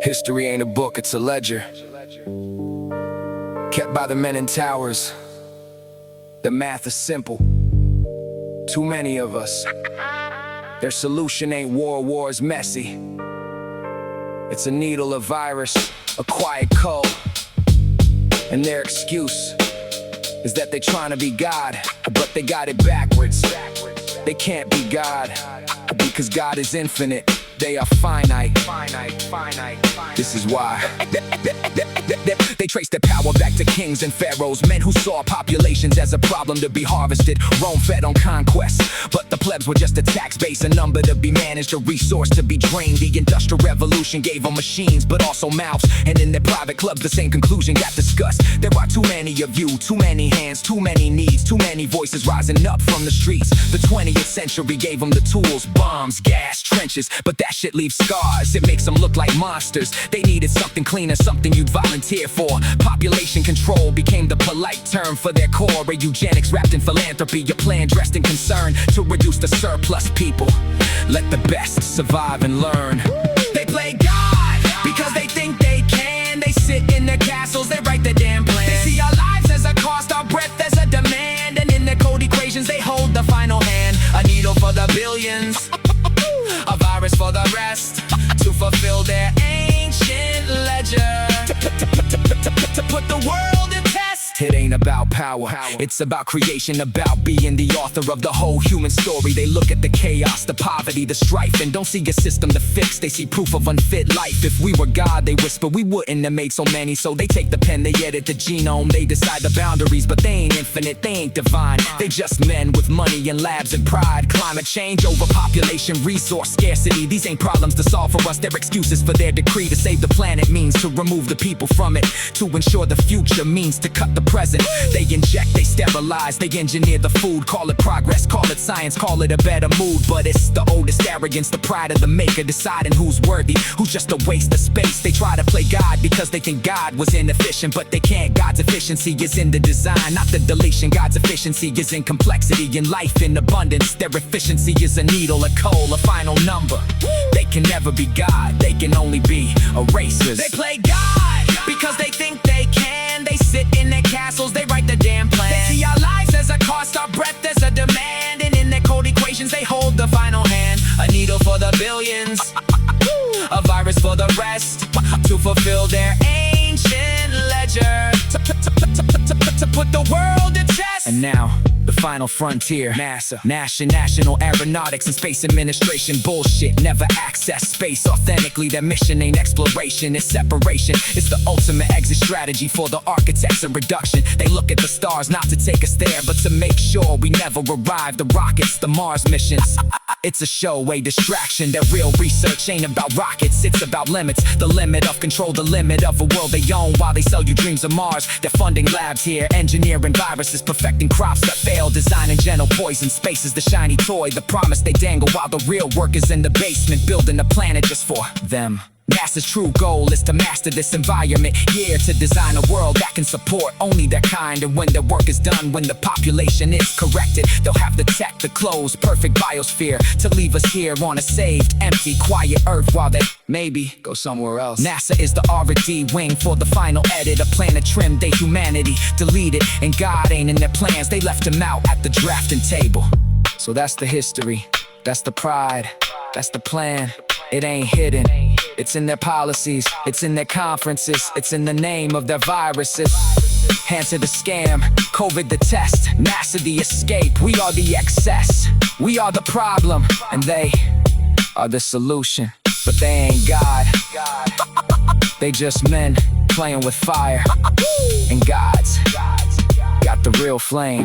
History ain't a book, it's a ledger, kept by the men in towers. The math is simple. Too many of us. Their solution ain't war, war's messy. It's a needle, a virus, a quiet cold. And their excuse is that they trying to be God, but they got it backwards. They can't be God, because God is infinite. They are finite. This is why they trace their power back to kings and pharaohs, men who saw populations as a problem to be harvested. Rome fed on conquest, but the plebs were just a tax base, a number to be managed, a resource to be drained. The Industrial Revolution gave them machines, but also mouths, and in their private clubs the same conclusion got discussed. There are too many of you, too many hands, too many needs, too many voices rising up from the streets. The 20th century gave them the tools, bombs, gas, trenches, but that shit leaves scars. It makes them look like monsters. They needed something cleaner, something you'd volunteer for. Population control became the polite term for their core. A eugenics wrapped in philanthropy, a plan dressed in concern to reduce the surplus people. Let the best survive and learn. They play God because they think they can. They sit in their castles, they write the damn plan. They see our lives as a cost, our breath as a demand, and in their code equations they hold the final hand. A needle for the billions, a virus for the rest, to fulfill their ancient ledger, to put the world in test. It ain't about power, it's about creation, about being the author of the whole human story. They look at the chaos, the poverty, the strife, and don't see a system to fix. They see proof of unfit life. If we were God, they whisper, we wouldn't have made so many. So they take the pen, they edit the genome, they decide the boundaries, but they ain't infinite, they ain't divine. They just men with money and labs and pride. Climate change, overpopulation, resource scarcity, these ain't problems to solve for us. They're excuses for their decree. To save the planet means to remove the people from it. To ensure the future means to cut the present. They inject, they sterilize, they engineer the food. Call it progress, call it science, call it a better mood. But it's the oldest arrogance, the pride of the maker, deciding who's worthy, who's just a waste of space. They try to play God because they think God was inefficient, but they can't. God's efficiency is in the design, not the deletion. God's efficiency is in complexity, in life, in abundance. Their efficiency is a needle, a coal, a final number. They can never be God, they can only be erasers. They play God because they think they can. They sit in their castles, they write the damn plan. They see our lives as a cost, our breath as a demand, and in their code equations they hold the final hand. A needle for the billions, a virus for the rest, to fulfill their ancient ledger, to put the world to test. And now the final frontier, NASA, National Aeronautics and Space Administration. Bullshit, never access space authentically. Their mission ain't exploration, it's separation. It's the ultimate exit strategy for the architects of reduction. They look at the stars not to take us there, but to make sure we never arrive. The rockets, the Mars missions, it's a show, a distraction. Their real research ain't about rockets, it's about limits. The limit of control, the limit of a world they own, while they sell you dreams of Mars. They're funding labs here, engineering viruses, perfecting crops that fail, designing gentle poison. Space is the shiny toy, the promise they dangle, while the real work is in the basement, building a planet just for them. NASA's true goal is to master this environment, to design a world that can support only their kind. And when their work is done, when the population is corrected, they'll have the tech, the clothes, perfect biosphere to leave us here on a saved, empty, quiet earth, while they maybe go somewhere else. NASA is the R&D wing for the final edit, a plan to trim their humanity, delete it, and God ain't in their plans. They left him out at the drafting table. So that's the history, that's the pride, that's the plan. It ain't hidden, it's in their policies, it's in their conferences, it's in the name of their viruses. Hand to the scam, COVID the test, NASA the escape. We are the excess, we are the problem, and they are the solution. But they ain't God, they just men playing with fire. And God's got the real flame.